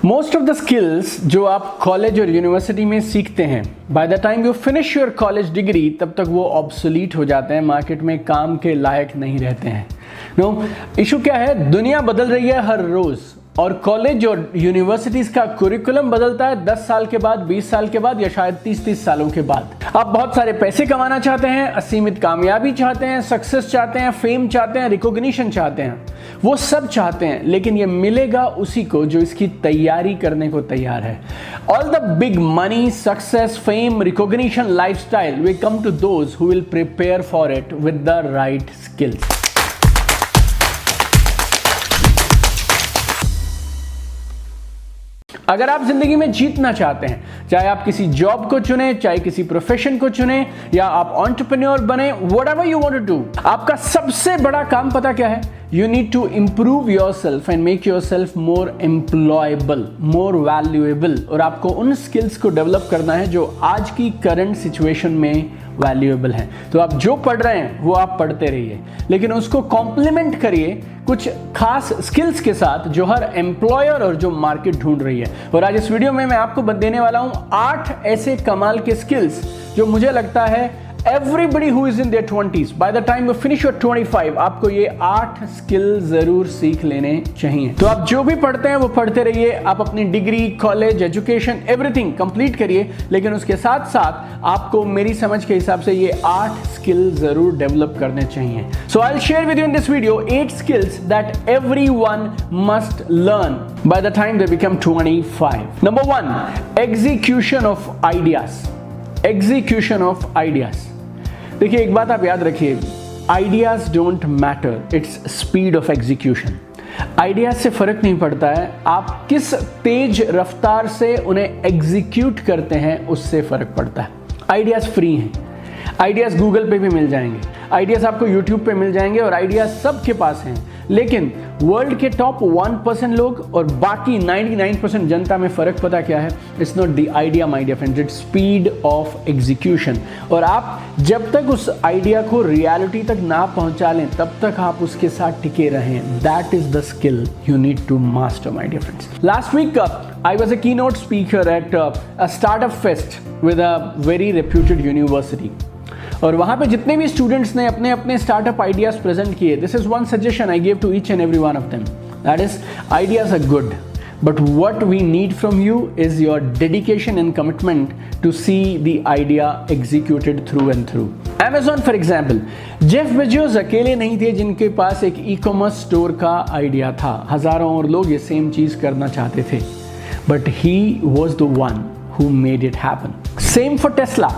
Most of the skills जो आप college और यूनिवर्सिटी में सीखते हैं, bye the time you finish your college degree तब तक वो ऑब्सोलीट हो जाते हैं, मार्केट में काम के लायक नहीं रहते हैं। नो इशू क्या है, दुनिया बदल रही है हर रोज और कॉलेज और यूनिवर्सिटीज का कुरिकुलम बदलता है 10 साल के बाद, 20 साल के बाद या शायद 30 सालों के बाद। आप बहुत सारे पैसे कमाना चाहते हैं, असीमित कामयाबी चाहते हैं, सक्सेस चाहते हैं, फेम चाहते हैं, रिकॉग्निशन चाहते हैं, वो सब चाहते हैं, लेकिन ये मिलेगा उसी को जो इसकी तैयारी करने को तैयार है। All the big money, success, fame, recognition, lifestyle we come to those who will prepare for it with the right skills. अगर आप जिंदगी में जीतना चाहते हैं, चाहे आप किसी जॉब को चुने, चाहे किसी प्रोफेशन को चुने, या आप एंटरप्रेन्योर बने, whatever you want to do, आपका सबसे बड़ा काम पता क्या है? You need to improve yourself and make yourself more employable, more valuable। और आपको उन skills को develop करना है जो आज की current situation में valuable हैं। तो आप जो पढ़ रहे हैं वो आप पढ़ते रहिए, लेकिन उसको complement करिए कुछ खास skills के साथ जो हर employer और जो market ढूंढ रही है। और आज इस वीडियो में मैं आपको देने वाला हूँ 8 ऐसे कमाल के skills जो मुझे लगता है Everybody who is in their 20s, by the time you finish your 25, आपको ये 8 स्किल जरूर सीख लेने चाहिए। तो आप जो भी पढ़ते हैं वो पढ़ते रहिए, आप अपनी degree, college, education, everything complete करिए, लेकिन उसके साथ साथ आपको मेरी समझ के हिसाब से ये 8 स्किल जरूर डेवलप करने चाहिए। So I'll share with you in this video 8 skills that everyone must learn by the time they become 25. Number 1, execution of ideas. Execution of ideas. देखिए एक बात आप याद रखिए, ideas don't matter, it's speed of execution. Ideas से फर्क नहीं पड़ता है, आप किस तेज रफ्तार से उन्हें एग्जीक्यूट करते हैं उससे फर्क पड़ता है। आइडियाज फ्री हैं, आइडियाज गूगल पे भी मिल जाएंगे, आइडियाज आपको यूट्यूब पे मिल जाएंगे और आइडियाज सबके पास हैं, लेकिन वर्ल्ड के टॉप 1% लोग और बाकी 99% जनता में फर्क पता क्या है? It's not the idea my dear friends, it's speed of execution. और आप जब तक उस आइडिया को रियलिटी तक ना पहुंचा लें तब तक आप उसके साथ टिके रहें। That is the skill you need to master my dear friends. Last week I was a keynote speaker at a startup fest with a very reputed university. और वहाँ पे जितने भी स्टूडेंट्स ने अपने अपने स्टार्टअप आइडियाज प्रेजेंट किए, this is one suggestion I give to each and every one of them, that is ideas are good, but what we need from you is your dedication and commitment to see the idea executed through and through. Amazon for example, Jeff Bezos अकेले नहीं थे जिनके पास एक e commerce store का idea था, हजारों और लोग ये सेम चीज करना चाहते थे, but he was the one who made it happen. Same for Tesla,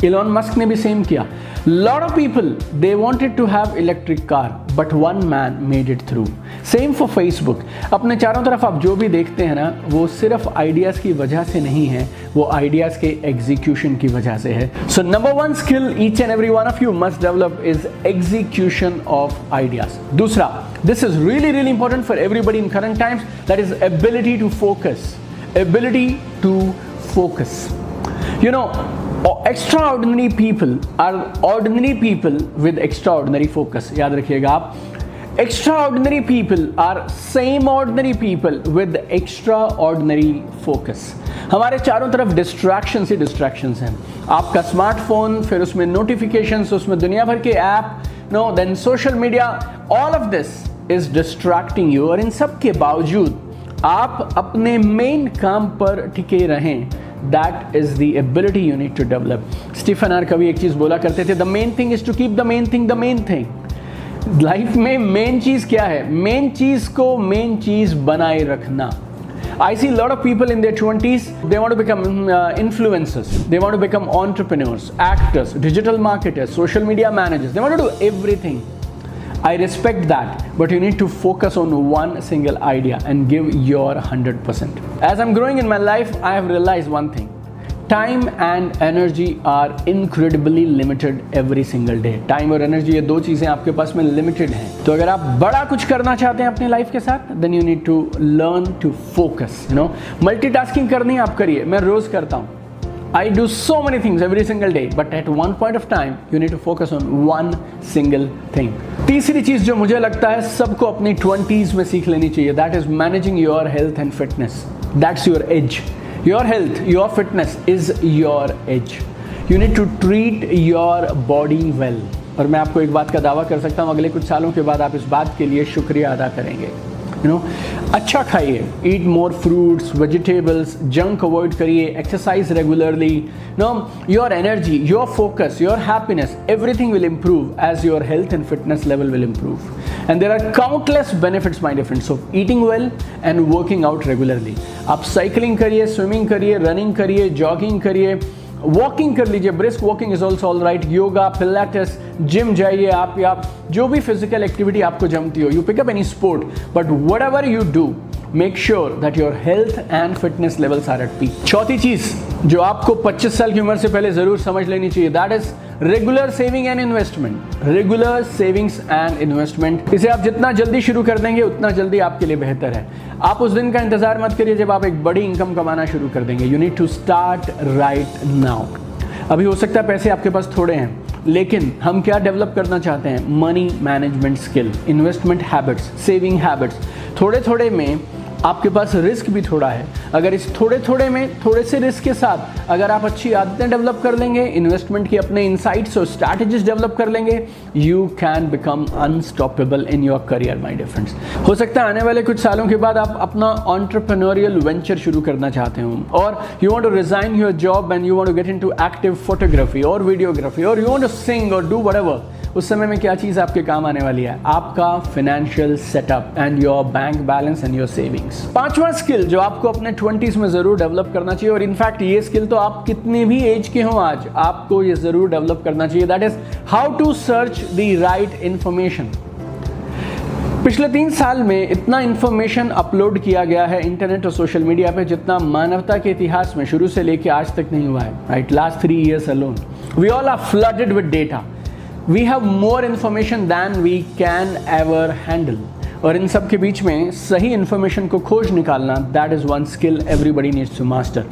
Elon Musk ने भी सेम किया। Lot of people they wanted to have electric car, but one man made it through. Same for Facebook. अपने चारों तरफ आप जो भी देखते हैं ना, वो सिर्फ आइडियाज की वजह से नहीं है, वो आइडियाज के एग्जीक्यूशन की वजह से है। So number 1 skill each and every one of you must develop is execution of ideas. दूसरा, this is really really important for everybody in current times, that is ability to focus. Ability to focus. You know, extraordinary people are ordinary people with extraordinary focus. याद रखिएगा आप, extraordinary people are same ordinary people with extraordinary focus. हमारे चारों तरफ distractions ही distractions हैं। आपका smartphone, फिर उसमें notifications, उसमें दुनिया भर के app, then social media, all of this is distracting you। और इन सब के बावजूद आप अपने मेन काम पर टिके रहें। That is the ability you need to develop. Stephen R कभी एक चीज बोला करते थे, the main thing is to keep the main thing the main thing. Life में मेन चीज क्या है? मेन चीज को मेन चीज बनाए रखना। I see a lot of people in their 20s, they want to become influencers, they want to become entrepreneurs, actors, digital marketers, social media managers, they want to do everything. I respect that, but you need to focus on one single idea and give your 100%. As I'm growing in my life, I have realized one thing. Time and energy are incredibly limited every single day. Time और energy ये दो चीज़ें आपके पास में limited हैं। तो अगर आप बड़ा कुछ करना चाहते हैं अपनी लाइफ के साथ, then you need to learn to focus. Multitasking करनी आप करिए, मैं रोज़ करता हूँ। I do so many things every single day, but at one point of time, you need to focus on one single thing. तीसरी चीज जो मुझे लगता है सबको अपनी 20s में सीख लेनी चाहिए, that is managing your health and fitness. That's your edge. Your health, your fitness is your edge. You need to treat your body well. और मैं आपको एक बात का दावा कर सकता हूँ, अगले कुछ सालों के बाद आप इस बात के लिए शुक्रिया अदा करेंगे। अच्छा खाइए, eat more fruits, vegetables, junk avoid करिए, exercise regularly. Your energy, your focus, your happiness, everything will improve as your health and fitness level will improve. And there are countless benefits, my dear friends, of eating well and working out regularly. आप cycling करिए, swimming करिए, running करिए, jogging करिए, walking कर लीजिए, brisk walking is also all right, yoga, Pilates, gym जाइए आप, या जो भी फिजिकल एक्टिविटी आपको जमती हो, you pick up any sport, but whatever you do, make sure that your health and fitness levels are at peak. चौथी चीज जो आपको 25 साल की उम्र से पहले जरूर समझ लेनी चाहिए, that is regular saving and investment. Regular savings and investment, इसे आप जितना जल्दी शुरू कर देंगे उतना जल्दी आपके लिए बेहतर है। आप उस दिन का इंतजार मत करिए जब आप एक बड़ी इनकम कमाना शुरू कर देंगे। You need to start right now. अभी हो सकता है पैसे आपके पास थोड़े हैं, लेकिन हम क्या डेवलप करना चाहते हैं? Money management skill, investment habits, saving habits. थोड़े थोड़े में आपके पास रिस्क भी थोड़ा है। अगर इस थोड़े थोड़े में थोड़े से रिस्क के साथ अगर आप अच्छी आदतें डेवलप कर लेंगे, इन्वेस्टमेंट की अपने इनसाइट्स और स्ट्रैटेजीज डेवलप कर लेंगे, you can become unstoppable in your career, my dear friends. हो सकता है आने वाले कुछ सालों के बाद आप अपना एंटरप्रेन्योरियल वेंचर शुरू करना चाहते हो, और you want to resign your job and you want to get into active photography और वीडियोग्राफी, और यू वांट टू सिंग और डू व्हाटएवर। उस समय में क्या चीज़ आपके काम आने वाली है? आपका financial setup and your bank balance and your savings. पांचवा स्किल जो आपको अपने 20s में जरूर डेवलप करना चाहिए, और इनफैक्ट ये स्किल तो आप कितने भी एज के हो आज, आपको ये जरूर डेवलप करना चाहिए, that is how to search the right information. पिछले 3 साल में इतना इंफॉर्मेशन अपलोड किया गया है इंटरनेट और सोशल मीडिया पे जितना मानवता के इतिहास में शुरू से लेकर आज तक नहीं हुआ है, right? Last 3 years alone, we all are flooded with data. We have more information than we can ever handle. और इन सब के बीच में सही इंफॉर्मेशन को खोज निकालना, that is one skill everybody needs to master.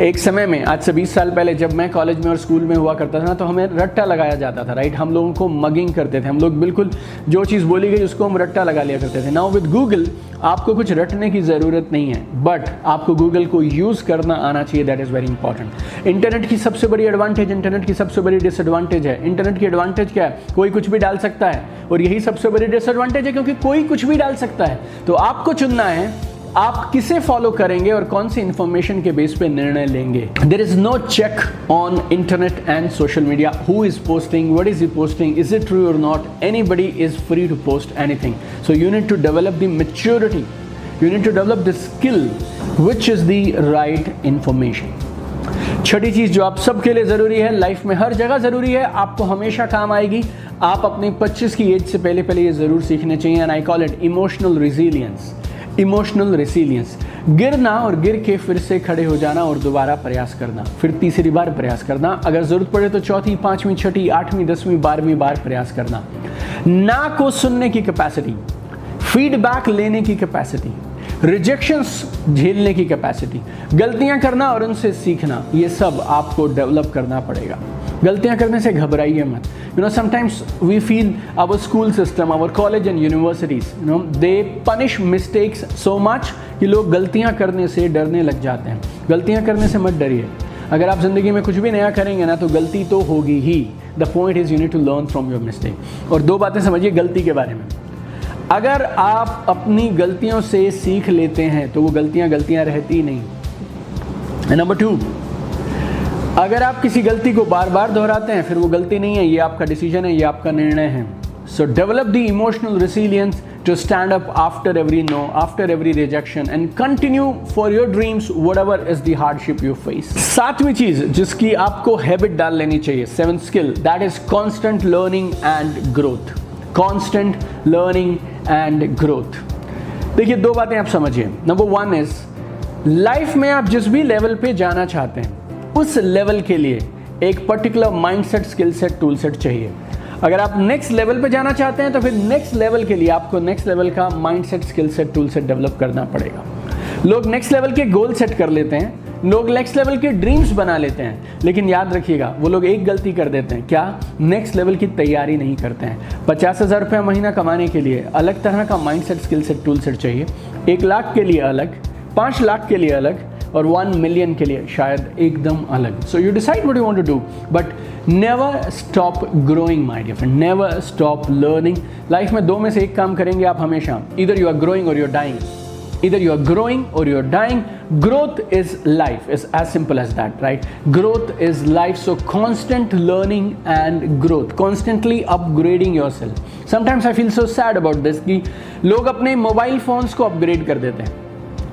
एक समय में, आज से 20 साल पहले, जब मैं कॉलेज में और स्कूल में हुआ करता था ना, तो हमें रट्टा लगाया जाता था, राइट? हम लोगों को मगिंग करते थे, हम लोग बिल्कुल जो चीज़ बोली गई उसको हम रट्टा लगा लिया करते थे। नाउ विद गूगल आपको कुछ रटने की ज़रूरत नहीं है, बट आपको गूगल को यूज़ करना आना चाहिए, that is very important. Internet की सबसे बड़ी एडवांटेज, इंटरनेट की सबसे बड़ी डिसएडवांटेज है। इंटरनेट की एडवांटेज क्या है? कोई कुछ भी डाल सकता है, और यही सबसे बड़ी डिसएडवांटेज है, क्योंकि कोई कुछ भी डाल सकता है। तो आपको चुनना है आप किसे फॉलो करेंगे और कौन सी इंफॉर्मेशन के बेस पे निर्णय लेंगे। There is no check on internet and social media, who is posting, what is he posting, is it true और not, anybody is free to post anything. So you need to develop the maturity, you need to develop the skill which is the right information. छठी चीज जो आप सबके लिए जरूरी है, life में हर जगह जरूरी है, आपको हमेशा काम आएगी, आप अपने 25 की एज से पहले ये जरूर सीखने चाहिए, and I call it emotional resilience. Emotional resilience, गिरना और गिर के फिर से खड़े हो जाना और दोबारा प्रयास करना, फिर तीसरी बार प्रयास करना, अगर जरूरत पड़े तो चौथी, 5वीं, 6ठी, 8वीं, 10वीं, 12वीं बार प्रयास करना। ना को सुनने की कैपेसिटी, फीडबैक लेने की कैपेसिटी, रिजेक्शंस झेलने की कैपेसिटी, गलतियां करना और उनसे सीखना, ये सब आपको डेवलप करना पड़ेगा। गलतियां करने से घबराइए मत। Sometimes we feel our school system, our college and universities, they punish mistakes so much कि लोग गलतियां करने से डरने लग जाते हैं। गलतियां करने से मत डरिए। अगर आप जिंदगी में कुछ भी नया करेंगे ना, तो गलती तो होगी ही। The point is you need to learn from your mistake। और 2 बातें समझिए गलती के बारे में। अगर आप अपनी गलतियों से सीख लेते हैं तो वो गलतियां रहती नहीं। नंबर 2, अगर आप किसी गलती को बार बार दोहराते हैं, फिर वो गलती नहीं है, ये आपका डिसीजन है, ये आपका निर्णय है। So develop the emotional resilience to stand up after every no, after every rejection, and continue for your dreams whatever is the hardship you face. 7वीं चीज जिसकी आपको हैबिट डाल लेनी चाहिए, 7th skill, that is constant learning and growth. Constant learning and growth. देखिए 2 बातें आप समझिए। नंबर 1 इज, लाइफ में आप जिस भी लेवल पे जाना चाहते हैं, उस लेवल के लिए एक particular mindset, skill set, tool set चाहिए। अगर आप नेक्स्ट लेवल पे जाना चाहते हैं तो फिर नेक्स्ट लेवल के लिए आपको नेक्स्ट लेवल का mindset, skill set, tool set develop करना पड़ेगा। लोग नेक्स्ट लेवल के गोल सेट कर लेते हैं, लोग नेक्स्ट लेवल के ड्रीम्स बना लेते हैं, लेकिन याद रखिएगा वो लोग एक गलती कर देते हैं, क्या? नेक्स्ट लेवल की तैयारी नहीं करते हैं। 50,000 रुपये महीना कमाने के लिए अलग तरह का mindset, skill set, tool set चाहिए। 1 लाख के लिए अलग, 5 लाख के लिए अलग और 1 मिलियन के लिए शायद एकदम अलग. So you decide what you want to do, but never stop growing my dear friend, never stop learning. Life में 2 में से एक काम करेंगे आप हमेशा, ईदर यू आर ग्रोइंग और you are dying. Either you are growing or you are dying. Growth is life. It's as simple as that, right? Growth is life. So constant learning and growth, constantly upgrading yourself. Sometimes I feel so sad about this कि लोग अपने mobile phones को upgrade कर देते हैं.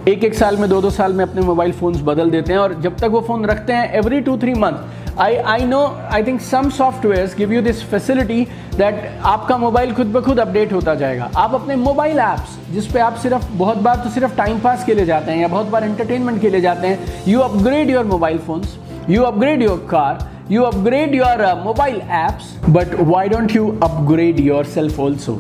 एक साल में 2 साल में अपने मोबाइल फोन्स बदल देते हैं, और जब तक वो फ़ोन रखते हैं every 2-3 month I know, I think some softwares give you this facility that आपका मोबाइल खुद ब खुद अपडेट होता जाएगा. आप अपने मोबाइल ऐप्स जिस पे आप सिर्फ बहुत बार तो सिर्फ टाइम पास के लिए जाते हैं या बहुत बार एंटरटेनमेंट के लिए जाते हैं, you upgrade your mobile phones, you upgrade your car, you upgrade your mobile apps, but why don't you upgrade yourself also?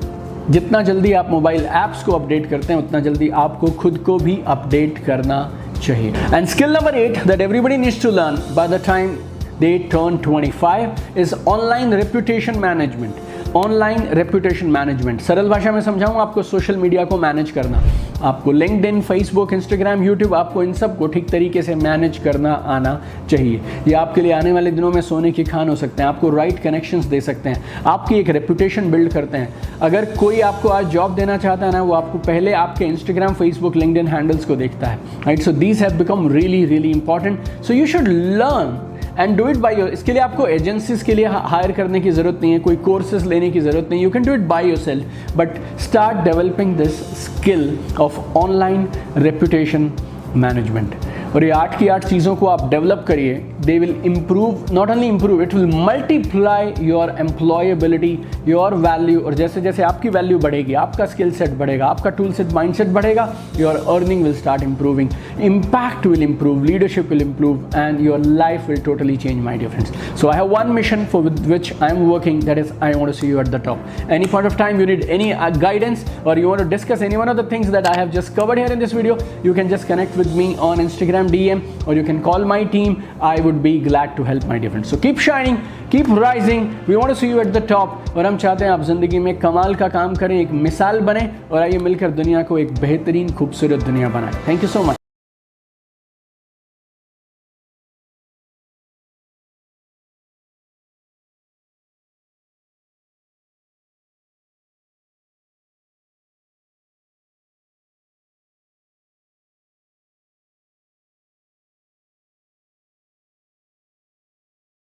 जितना जल्दी आप मोबाइल ऐप्स को अपडेट करते हैं उतना जल्दी आपको खुद को भी अपडेट करना चाहिए. And skill number 8 that everybody needs to learn by the time they turn 25 is online reputation management. Online reputation management, सरल भाषा में समझाऊं आपको, सोशल मीडिया को मैनेज करना. आपको लिंक्डइन, फेसबुक, इंस्टाग्राम, यूट्यूब, आपको इन सब को ठीक तरीके से मैनेज करना आना चाहिए. ये आपके लिए आने वाले दिनों में सोने की खान हो सकते हैं, आपको राइट कनेक्शंस दे सकते हैं, आपकी एक रेपुटेशन बिल्ड करते हैं. अगर कोई आपको आज जॉब देना चाहता है ना, वो आपको पहले आपके इंस्टाग्राम, फेसबुक, लिंक्डइन हैंडल्स को देखता है, right? So these have become really really important. So you should learn and do it by your. इसके लिए आपको एजेंसीज के लिए हायर करने की ज़रूरत नहीं है, कोई कोर्सेज लेने की ज़रूरत नहीं. You can do it by yourself, but start developing this skill of online reputation management. और ये 8 की 8 चीज़ों को आप डेवलप करिए. They will improve, not only improve, it will multiply your employability, your value. और जैसे जैसे आपकी वैल्यू बढ़ेगी, आपका स्किल सेट बढ़ेगा, आपका टूल सेट, माइंड सेट बढ़ेगा, your earning will start improving, impact will improve, leadership will improve, and your life will totally change, my dear friends. So I have one mission for which I am working, that is I want to see you at the top. Any point of time you need any guidance or you want to discuss any one of the things that I have just covered here in this video, you can just connect with me on Instagram DM or you can call my team. I would be glad to help, my dear friends. So keep shining, keep rising. We want to see you at the top. और हम चाहते हैं आप ज़िंदगी में कमाल का काम करें, एक मिसाल बने और आइए मिलकर दुनिया को एक बेहतरीन खूबसूरत दुनिया बनाएं. Thank you so much.